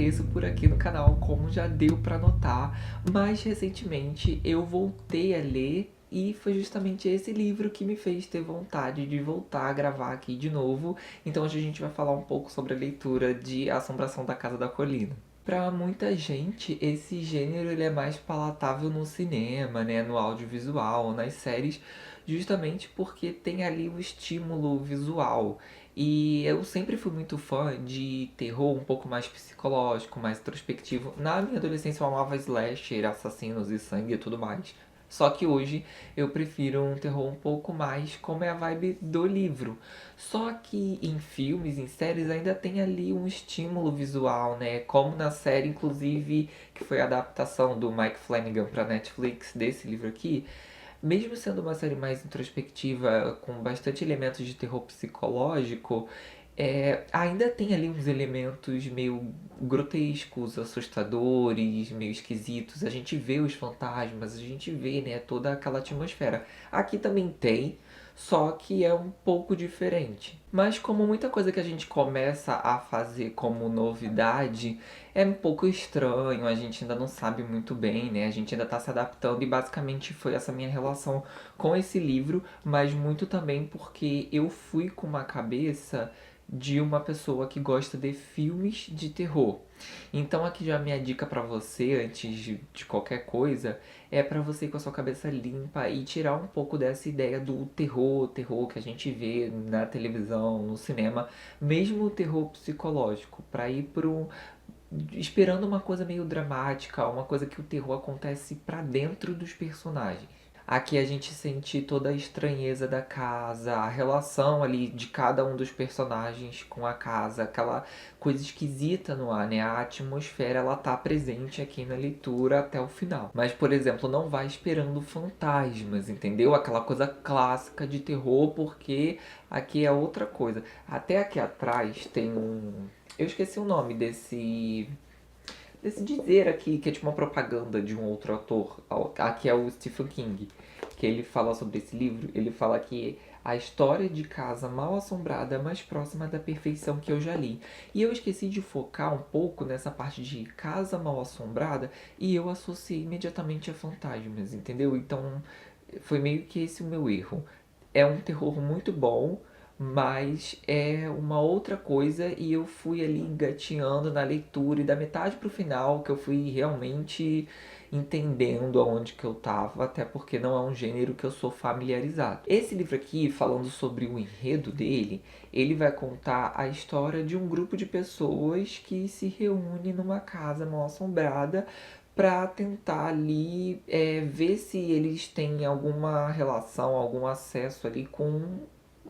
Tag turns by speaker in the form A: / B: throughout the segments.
A: apareço por aqui no canal, como já deu pra notar, mas recentemente eu voltei a ler e foi justamente esse livro que me fez ter vontade de voltar a gravar aqui de novo. Então hoje a gente vai falar um pouco sobre a leitura de Assombração da Casa da Colina. Para muita gente, esse gênero ele é mais palatável no cinema, né, no audiovisual, nas séries, justamente porque tem ali o estímulo visual. E eu sempre fui muito fã de terror um pouco mais psicológico, mais introspectivo. Na minha adolescência eu amava slasher, assassinos e sangue e tudo mais. Só que hoje eu prefiro um terror um pouco mais como é a vibe do livro. Só que em filmes, em séries, ainda tem ali um estímulo visual, né? Como na série, inclusive, que foi a adaptação do Mike Flanagan para Netflix desse livro aqui. Mesmo sendo uma série mais introspectiva, com bastante elementos de terror psicológico, ainda tem ali uns elementos meio grotescos, assustadores, meio esquisitos. A gente vê os fantasmas, a gente vê, né, toda aquela atmosfera. Aqui também tem, só que é um pouco diferente. Mas como muita coisa que a gente começa a fazer como novidade, é um pouco estranho, a gente ainda não sabe muito bem, né? A gente ainda tá se adaptando e basicamente foi essa minha relação com esse livro, mas muito também porque eu fui com uma cabeça de uma pessoa que gosta de filmes de terror. Então aqui já a minha dica pra você, antes de qualquer coisa, é pra você ir com a sua cabeça limpa e tirar um pouco dessa ideia do terror que a gente vê na televisão, no cinema, mesmo o terror psicológico, pra ir pro esperando uma coisa meio dramática, uma coisa que o terror acontece pra dentro dos personagens. Aqui a gente sente toda a estranheza da casa, a relação ali de cada um dos personagens com a casa, aquela coisa esquisita no ar, né? A atmosfera ela tá presente aqui na leitura até o final. Mas, por exemplo, não vai esperando fantasmas, entendeu? Aquela coisa clássica de terror, porque aqui é outra coisa. Até aqui atrás tem um. Eu esqueci o nome desse dizer aqui, que é tipo uma propaganda de um outro autor. Aqui é o Stephen King, que ele fala sobre esse livro. Ele fala que a história de Casa Mal Assombrada é mais próxima da perfeição que eu já li. E eu esqueci de focar um pouco nessa parte de Casa Mal Assombrada e eu associei imediatamente a fantasmas, entendeu? Então foi meio que esse o meu erro. É um terror muito bom, mas é uma outra coisa e eu fui ali engatinhando na leitura e da metade pro final que eu fui realmente entendendo aonde que eu tava, até porque não é um gênero que eu sou familiarizado. Esse livro aqui, falando sobre o enredo dele, ele vai contar a história de um grupo de pessoas que se reúne numa casa mal assombrada para tentar ali ver se eles têm alguma relação, algum acesso ali com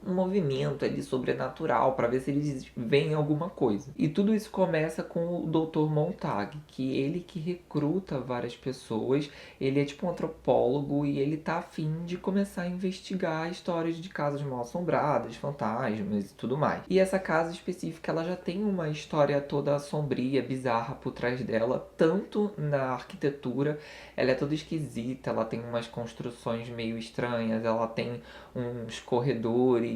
A: um movimento ali sobrenatural para ver se eles veem alguma coisa. E tudo isso começa com o Dr. Montag, que ele que recruta várias pessoas, ele é tipo um antropólogo e ele tá afim de começar a investigar histórias de casas mal assombradas, fantasmas e tudo mais. E essa casa específica, ela já tem uma história toda sombria, bizarra por trás dela, tanto na arquitetura, ela é toda esquisita, ela tem umas construções meio estranhas, ela tem uns corredores,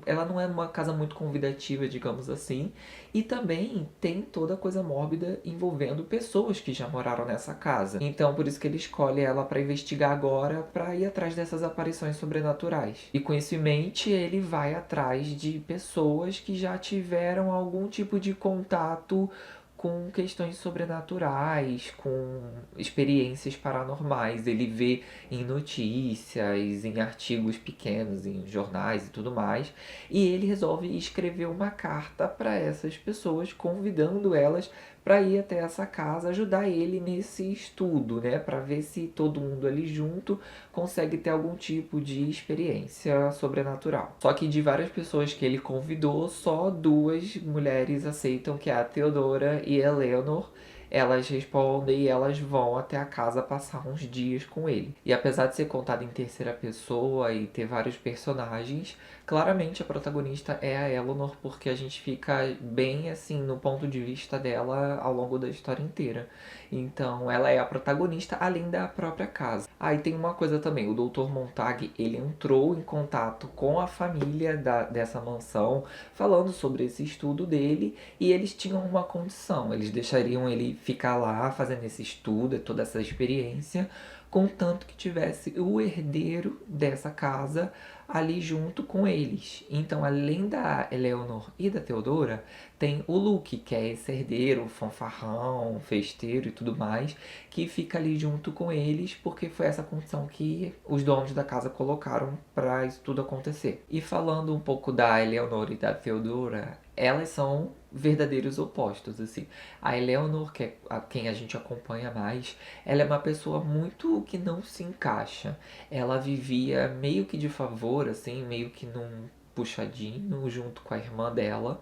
A: ela não é uma casa muito convidativa, digamos assim, e também tem toda a coisa mórbida envolvendo pessoas que já moraram nessa casa. Então por isso que ele escolhe ela para investigar agora, para ir atrás dessas aparições sobrenaturais. E com isso em mente, ele vai atrás de pessoas que já tiveram algum tipo de contato com questões sobrenaturais, com experiências paranormais. Ele vê em notícias, em artigos pequenos, em jornais e tudo mais, e ele resolve escrever uma carta para essas pessoas, convidando elas para ir até essa casa, ajudar ele nesse estudo, né, para ver se todo mundo ali junto consegue ter algum tipo de experiência sobrenatural. Só que de várias pessoas que ele convidou, só duas mulheres aceitam, que é a Theodora e a Eleanor. elas respondem e elas vão até a casa passar uns dias com ele. E apesar de ser contado em terceira pessoa e ter vários personagens, claramente a protagonista é a Eleanor, porque a gente fica bem assim no ponto de vista dela ao longo da história inteira. Então ela é a protagonista além da própria casa. Aí tem uma coisa também, o Dr. Montag, ele entrou em contato com a família dessa mansão, falando sobre esse estudo dele, e eles tinham uma condição, eles deixariam ele ficar lá fazendo esse estudo, toda essa experiência, contanto que tivesse o herdeiro dessa casa ali junto com eles. Então, além da Eleanor e da Theodora, tem o Luke, que é esse herdeiro, fanfarrão, festeiro e tudo mais, que fica ali junto com eles, porque foi essa condição que os donos da casa colocaram para isso tudo acontecer. E falando um pouco da Eleanor e da Theodora, elas são verdadeiros opostos, assim. A Eleanor, que é a quem a gente acompanha mais, ela é uma pessoa muito que não se encaixa. Ela vivia meio que de favor, assim, meio que num puxadinho junto com a irmã dela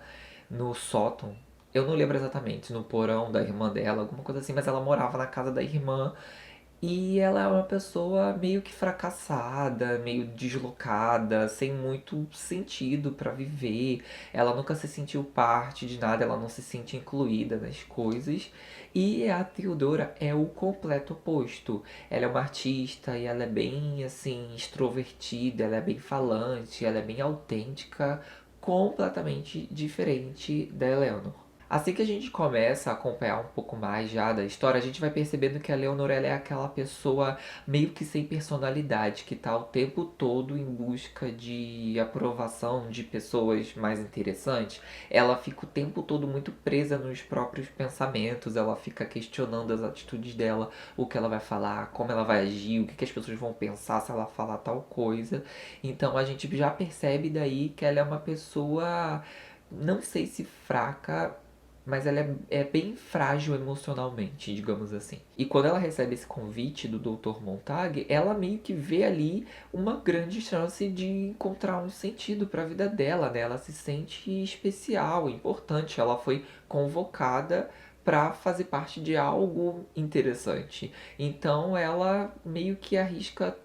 A: no sótão. Eu não lembro exatamente, no porão da irmã dela, alguma coisa assim, mas ela morava na casa da irmã e ela é uma pessoa meio que fracassada, meio deslocada, sem muito sentido pra viver. Ela nunca se sentiu parte de nada, ela não se sente incluída nas coisas. E a Theodora é o completo oposto. Ela é uma artista e ela é bem assim extrovertida, ela é bem falante, ela é bem autêntica, completamente diferente da Eleanor. Assim que a gente começa a acompanhar um pouco mais já da história, a gente vai percebendo que a Leonor ela é aquela pessoa meio que sem personalidade, que tá o tempo todo em busca de aprovação de pessoas mais interessantes. Ela fica o tempo todo muito presa nos próprios pensamentos, ela fica questionando as atitudes dela, o que ela vai falar, como ela vai agir, o que as pessoas vão pensar se ela falar tal coisa. Então a gente já percebe daí que ela é uma pessoa, não sei se fraca, mas ela é bem frágil emocionalmente, digamos assim. E quando ela recebe esse convite do Dr. Montag, ela meio que vê ali uma grande chance de encontrar um sentido para a vida dela, né? Ela se sente especial, importante. Ela foi convocada para fazer parte de algo interessante. Então ela meio que arrisca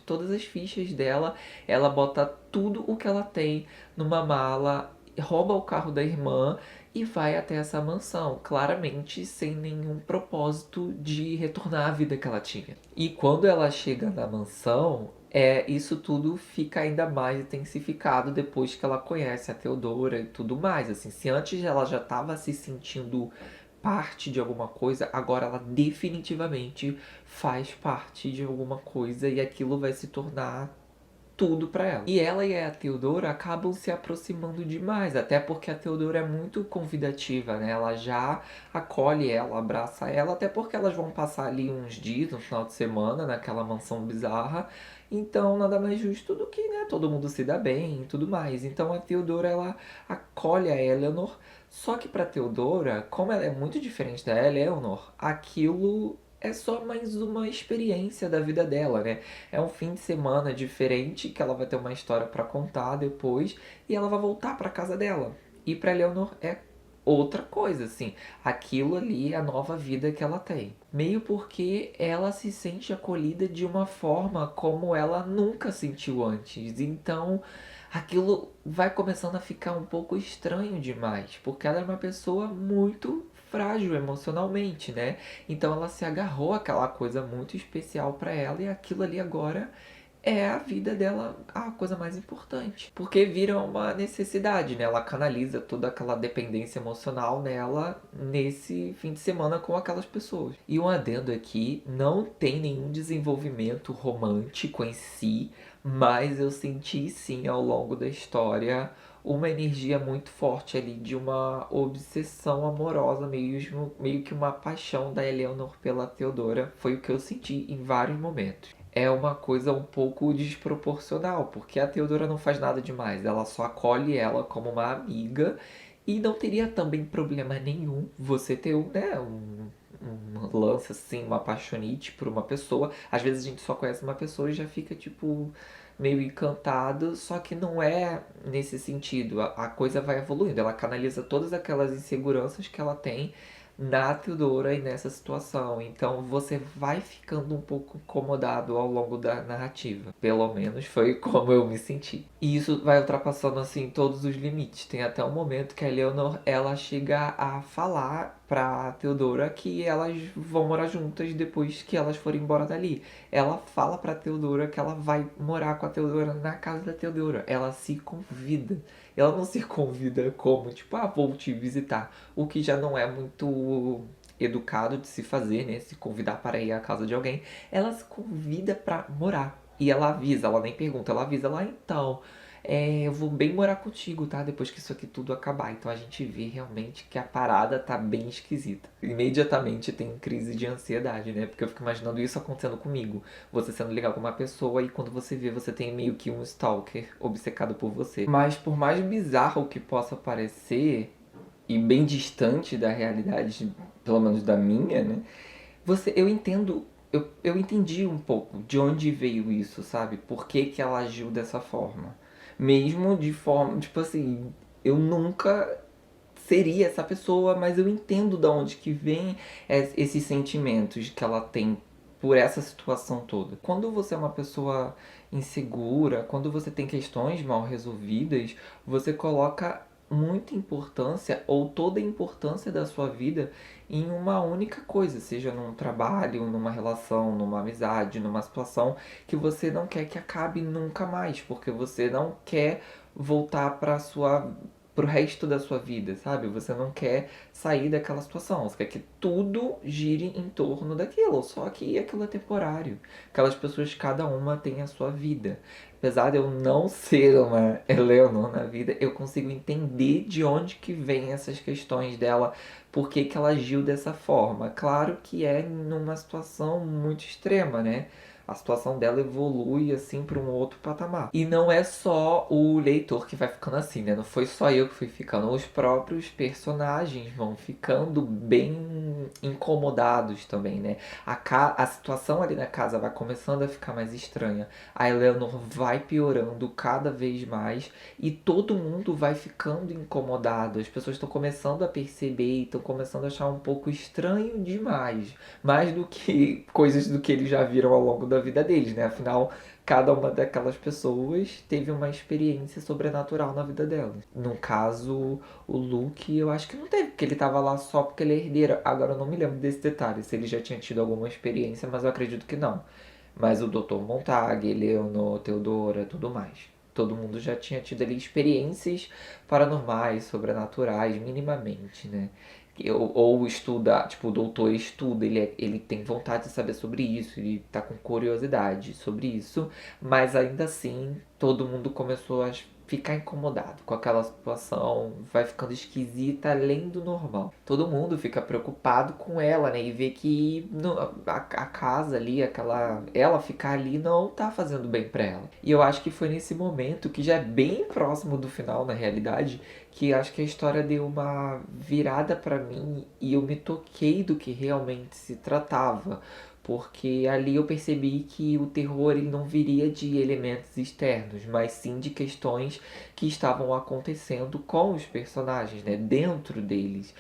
A: todas as fichas dela, ela bota tudo o que ela tem numa mala, rouba o carro da irmã e vai até essa mansão, claramente sem nenhum propósito de retornar à vida que ela tinha. E quando ela chega na mansão, isso tudo fica ainda mais intensificado depois que ela conhece a Theodora e tudo mais. Assim, se antes ela já estava se sentindo parte de alguma coisa, agora ela definitivamente faz parte de alguma coisa e aquilo vai se tornar tudo pra ela. E ela e a Theodora acabam se aproximando demais, até porque a Theodora é muito convidativa, né? Ela já acolhe ela, abraça ela, até porque elas vão passar ali uns dias, no final de semana, naquela mansão bizarra. Então, nada mais justo do que, né, todo mundo se dá bem e tudo mais. Então, a Theodora, ela acolhe a Eleanor, só que pra Theodora, como ela é muito diferente da Eleanor, aquilo é só mais uma experiência da vida dela, né? É um fim de semana diferente que ela vai ter uma história pra contar depois e ela vai voltar pra casa dela. E pra Eleanor é outra coisa, assim. Aquilo ali é a nova vida que ela tem. Meio porque ela se sente acolhida de uma forma como ela nunca sentiu antes. Então, aquilo vai começando a ficar um pouco estranho demais, porque ela é uma pessoa muito frágil emocionalmente, né? Então ela se agarrou àquela coisa muito especial pra ela e aquilo ali agora é a vida dela a coisa mais importante. Porque vira uma necessidade, né? Ela canaliza toda aquela dependência emocional nela nesse fim de semana com aquelas pessoas. E um adendo aqui, não tem nenhum desenvolvimento romântico em si, mas eu senti sim ao longo da história uma energia muito forte ali de uma obsessão amorosa, meio que uma paixão da Eleanor pela Theodora. Foi o que eu senti em vários momentos. É uma coisa um pouco desproporcional, porque a Theodora não faz nada demais, ela só acolhe ela como uma amiga e não teria também problema nenhum você ter um lance assim, uma apaixonite por uma pessoa. Às vezes a gente só conhece uma pessoa e já fica tipo meio encantado, só que não é nesse sentido. A coisa vai evoluindo, ela canaliza todas aquelas inseguranças que ela tem na Theodora e nessa situação. Então você vai ficando um pouco incomodado ao longo da narrativa. Pelo menos foi como eu me senti. E isso vai ultrapassando assim todos os limites. Tem até um momento que a Eleanor ela chega a falar pra Theodora que elas vão morar juntas depois que elas forem embora dali. Ela fala pra Theodora que ela vai morar com a Theodora na casa da Theodora. Ela se convida. Ela não se convida como, tipo, vou te visitar. O que já não é muito educado de se fazer, né? Se convidar para ir à casa de alguém. Ela se convida pra morar. E ela avisa, ela nem pergunta, ela avisa lá então. Eu vou bem morar contigo, tá? Depois que isso aqui tudo acabar. Então a gente vê realmente que a parada tá bem esquisita. Imediatamente tem crise de ansiedade, né? Porque eu fico imaginando isso acontecendo comigo. Você sendo legal com uma pessoa e quando você vê, você tem meio que um stalker obcecado por você. Mas por mais bizarro que possa parecer, e bem distante da realidade, pelo menos da minha, né? Eu entendo, eu entendi um pouco de onde veio isso, sabe? Por que que ela agiu dessa forma. Mesmo de forma, tipo assim, eu nunca seria essa pessoa, mas eu entendo de onde que vem esses sentimentos que ela tem por essa situação toda. Quando você é uma pessoa insegura, quando você tem questões mal resolvidas, você coloca muita importância ou toda a importância da sua vida em uma única coisa, seja num trabalho, numa relação, numa amizade, numa situação que você não quer que acabe nunca mais, porque você não quer voltar para sua pro resto da sua vida, sabe? Você não quer sair daquela situação, você quer que tudo gire em torno daquilo, só que aquilo é temporário. Aquelas pessoas, cada uma tem a sua vida. Apesar de eu não ser uma Eleanor na vida, eu consigo entender de onde que vem essas questões dela, por que que ela agiu dessa forma. Claro que é numa situação muito extrema, né? A situação dela evolui assim para um outro patamar. E não é só o leitor que vai ficando assim, né? Não foi só eu que fui ficando. Os próprios personagens vão ficando bem incomodados também, né? A situação ali na casa vai começando a ficar mais estranha. A Eleanor vai piorando cada vez mais e todo mundo vai ficando incomodado. As pessoas estão começando a perceber e estão começando a achar um pouco estranho demais. Mais do que coisas do que eles já viram ao longo da vida deles, né? Afinal, cada uma daquelas pessoas teve uma experiência sobrenatural na vida delas. No caso, o Luke, eu acho que não teve, porque ele tava lá só porque ele é herdeiro. Agora eu não me lembro desse detalhe, se ele já tinha tido alguma experiência, mas eu acredito que não. Mas o Dr. Montag, Leonor, Theodora, tudo mais. Todo mundo já tinha tido ali experiências paranormais, sobrenaturais, minimamente, né? Ou estuda, tipo, o doutor estuda, ele tem vontade de saber sobre isso, ele tá com curiosidade sobre isso, mas ainda assim todo mundo começou a ficar incomodado com aquela situação, vai ficando esquisita além do normal. Todo mundo fica preocupado com ela, né? E vê que a casa ali, ela ficar ali não tá fazendo bem pra ela. E eu acho que foi nesse momento, que já é bem próximo do final na realidade, que acho que a história deu uma virada pra mim e eu me toquei do que realmente se tratava. Porque ali eu percebi que o terror ele não viria de elementos externos, mas sim de questões que estavam acontecendo com os personagens, né? Dentro deles.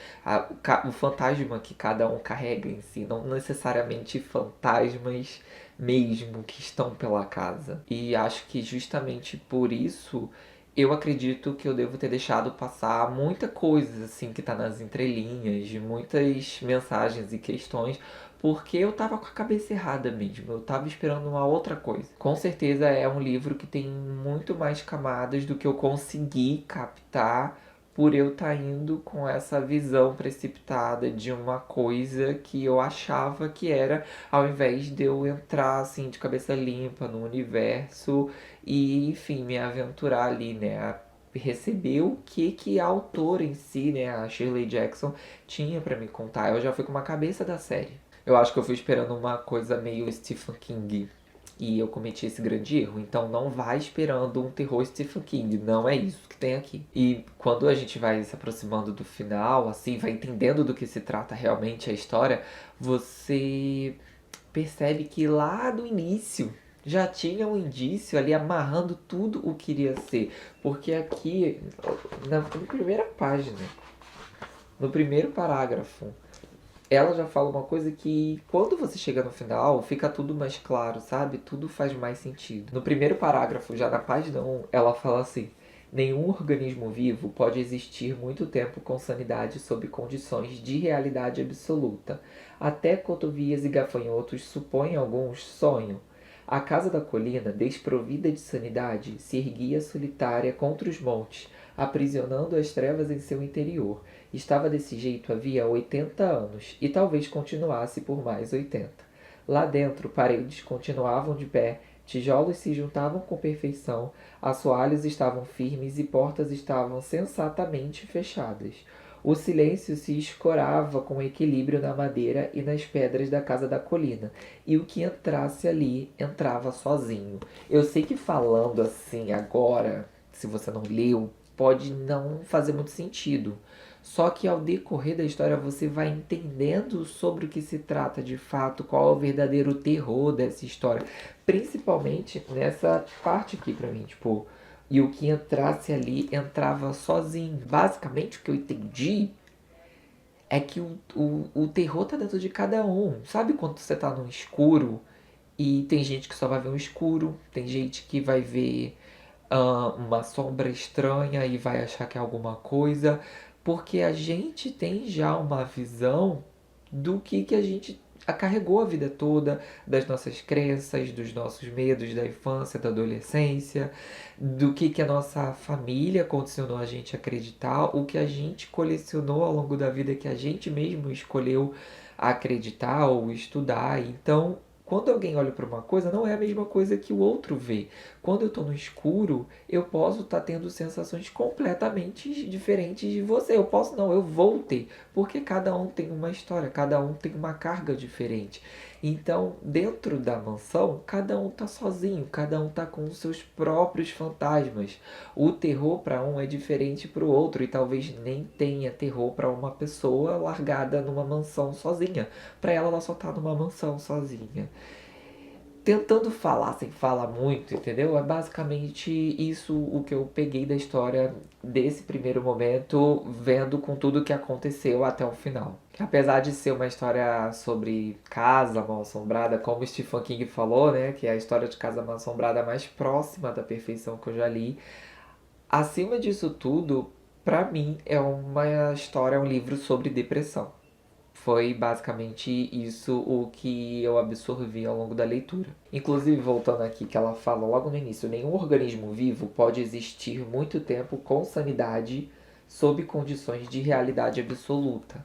A: O fantasma que cada um carrega em si, não necessariamente fantasmas mesmo que estão pela casa. E acho que justamente por isso eu acredito que eu devo ter deixado passar muita coisa assim que tá nas entrelinhas, muitas mensagens e questões, porque eu tava com a cabeça errada mesmo. Eu tava esperando uma outra coisa. Com certeza é um livro que tem muito mais camadas do que eu consegui captar por eu estar indo com essa visão precipitada de uma coisa que eu achava que era, ao invés de eu entrar assim de cabeça limpa no universo e, enfim, me aventurar ali, né? A receber o que a autora em si, né, a Shirley Jackson, tinha pra me contar. Eu já fui com uma cabeça da série. Eu acho que eu fui esperando uma coisa meio Stephen King. E eu cometi esse grande erro. Então não vai esperando um terror Stephen King. Não é isso que tem aqui. E quando a gente vai se aproximando do final, assim, vai entendendo do que se trata realmente a história, você percebe que lá do início já tinha um indício ali amarrando tudo o que iria ser. Porque aqui, na primeira página, no primeiro parágrafo, ela já fala uma coisa que, quando você chega no final, fica tudo mais claro, sabe? Tudo faz mais sentido. No primeiro parágrafo, já na página 1, ela fala assim: nenhum organismo vivo pode existir muito tempo com sanidade sob condições de realidade absoluta. Até cotovias e gafanhotos supõem alguns sonham. A casa da colina, desprovida de sanidade, se erguia solitária contra os montes, aprisionando as trevas em seu interior. Estava desse jeito havia 80 anos, e talvez continuasse por mais 80. Lá dentro, paredes continuavam de pé, tijolos se juntavam com perfeição, assoalhos estavam firmes e portas estavam sensatamente fechadas. O silêncio se escorava com equilíbrio na madeira e nas pedras da casa da colina, e o que entrasse ali entrava sozinho. Eu sei que falando assim agora, se você não leu, pode não fazer muito sentido. Só que ao decorrer da história você vai entendendo sobre o que se trata de fato, qual é o verdadeiro terror dessa história. Principalmente nessa parte aqui pra mim, tipo, e o que entrasse ali entrava sozinho. Basicamente o que eu entendi é que o terror tá dentro de cada um. Sabe quando você tá no escuro e tem gente que só vai ver o escuro, tem gente que vai ver uma sombra estranha e vai achar que é alguma coisa, porque a gente tem já uma visão do que a gente carregou a vida toda, das nossas crenças, dos nossos medos da infância, da adolescência, do que a nossa família condicionou a gente a acreditar, o que a gente colecionou ao longo da vida que a gente mesmo escolheu acreditar ou estudar. Então, quando alguém olha para uma coisa, não é a mesma coisa que o outro vê. Quando eu estou no escuro, eu posso estar tendo sensações completamente diferentes de você. Eu posso não, eu vou ter, porque cada um tem uma história, cada um tem uma carga diferente. Então, dentro da mansão, cada um tá sozinho, cada um tá com os seus próprios fantasmas. O terror para um é diferente para o outro e talvez nem tenha terror para uma pessoa largada numa mansão sozinha. Para ela só tá numa mansão sozinha. Tentando falar sem falar muito, entendeu? É basicamente isso o que eu peguei da história desse primeiro momento, vendo com tudo que aconteceu até o final. Apesar de ser uma história sobre casa mal assombrada, como Stephen King falou, né, que é a história de casa mal assombrada mais próxima da perfeição que eu já li, acima disso tudo, pra mim é uma história, um livro sobre depressão. Foi basicamente isso o que eu absorvi ao longo da leitura. Inclusive, voltando aqui que ela fala logo no início, nenhum organismo vivo pode existir muito tempo com sanidade sob condições de realidade absoluta.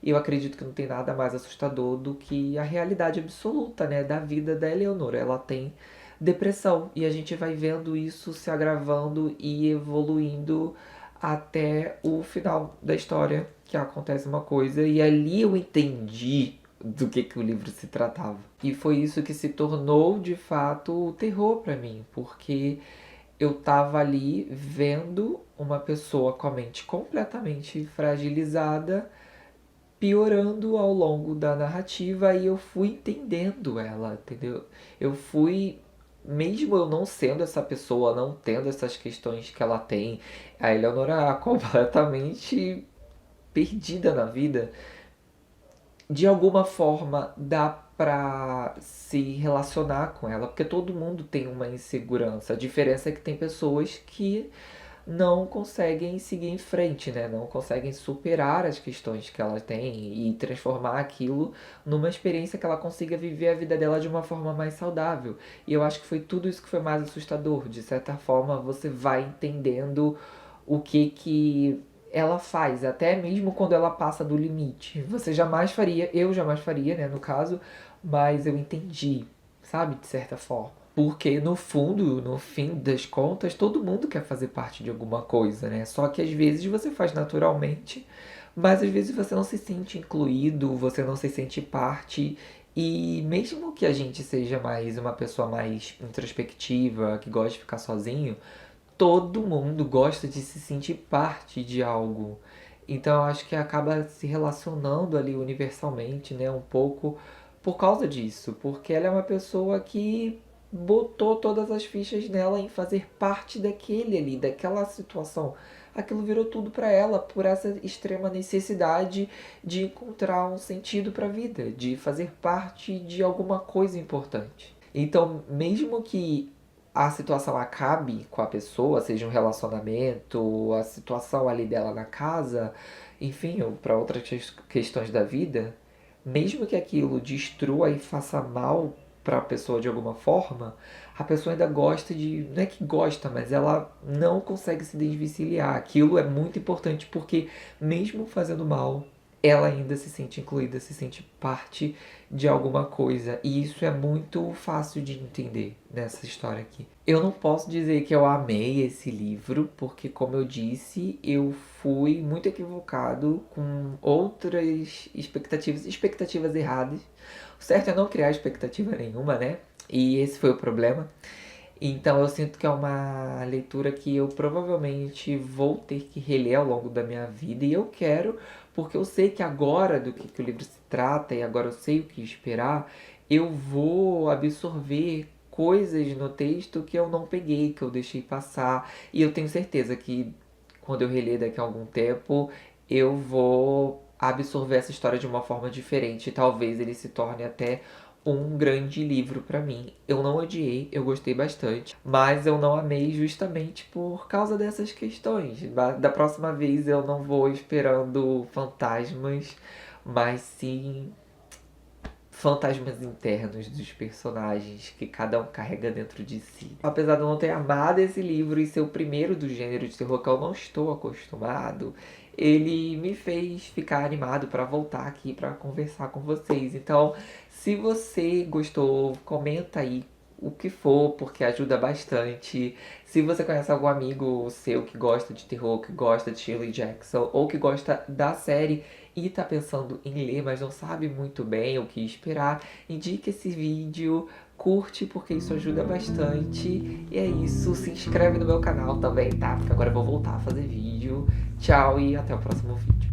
A: E eu acredito que não tem nada mais assustador do que a realidade absoluta, né, da vida da Eleonora. Ela tem depressão e a gente vai vendo isso se agravando e evoluindo até o final da história, que acontece uma coisa e ali eu entendi do que o livro se tratava. E foi isso que se tornou de fato o terror para mim, porque eu tava ali vendo uma pessoa com a mente completamente fragilizada piorando ao longo da narrativa e eu fui entendendo ela, entendeu? Eu fui, mesmo eu não sendo essa pessoa, não tendo essas questões que ela tem, a Eleonora completamente perdida na vida, de alguma forma dá pra se relacionar com ela, porque todo mundo tem uma insegurança. A diferença é que tem pessoas que não conseguem seguir em frente, né? Não conseguem superar as questões que ela tem e transformar aquilo numa experiência que ela consiga viver a vida dela de uma forma mais saudável. E eu acho que foi tudo isso que foi mais assustador. De certa forma, você vai entendendo o que ela faz, até mesmo quando ela passa do limite. Você jamais faria, eu jamais faria, né, no caso, mas eu entendi, sabe, de certa forma. Porque no fundo, no fim das contas, todo mundo quer fazer parte de alguma coisa, né? Só que às vezes você faz naturalmente, mas às vezes você não se sente incluído, você não se sente parte. E mesmo que a gente seja mais uma pessoa mais introspectiva, que gosta de ficar sozinho, todo mundo gosta de se sentir parte de algo. Então eu acho que acaba se relacionando ali universalmente, né, um pouco por causa disso, porque ela é uma pessoa que botou todas as fichas nela em fazer parte daquele ali, daquela situação. Aquilo virou tudo para ela por essa extrema necessidade de encontrar um sentido para a vida, de fazer parte de alguma coisa importante. Então, mesmo que a situação acabe com a pessoa, seja um relacionamento, a situação ali dela na casa, enfim, ou para outras questões da vida, mesmo que aquilo destrua e faça mal para a pessoa de alguma forma, a pessoa ainda gosta de. Não é que gosta, mas ela não consegue se desvencilhar. Aquilo é muito importante porque, mesmo fazendo mal, ela ainda se sente incluída, se sente parte de alguma coisa. E isso é muito fácil de entender nessa história aqui. Eu não posso dizer que eu amei esse livro, porque, como eu disse, eu fui muito equivocado com outras expectativas erradas. O certo é não criar expectativa nenhuma, né? E esse foi o problema. Então eu sinto que é uma leitura que eu provavelmente vou ter que reler ao longo da minha vida. E eu quero, porque eu sei que agora do que o livro se trata e agora eu sei o que esperar, eu vou absorver coisas no texto que eu não peguei, que eu deixei passar. E eu tenho certeza que quando eu reler daqui a algum tempo, eu vou absorver essa história de uma forma diferente. Talvez ele se torne até um grande livro pra mim. Eu não odiei, eu gostei bastante, mas eu não amei justamente por causa dessas questões. Da próxima vez eu não vou esperando fantasmas, mas sim fantasmas internos dos personagens que cada um carrega dentro de si. Apesar de eu não ter amado esse livro e ser o primeiro do gênero de terror que eu não estou acostumado, ele me fez ficar animado para voltar aqui para conversar com vocês. Então, se você gostou, comenta aí o que for, porque ajuda bastante. Se você conhece algum amigo seu que gosta de terror, que gosta de Shirley Jackson, ou que gosta da série e tá pensando em ler, mas não sabe muito bem o que esperar, indique esse vídeo, curte, porque isso ajuda bastante. E é isso, se inscreve no meu canal também, tá? Porque agora eu vou voltar a fazer vídeo. Tchau e até o próximo vídeo.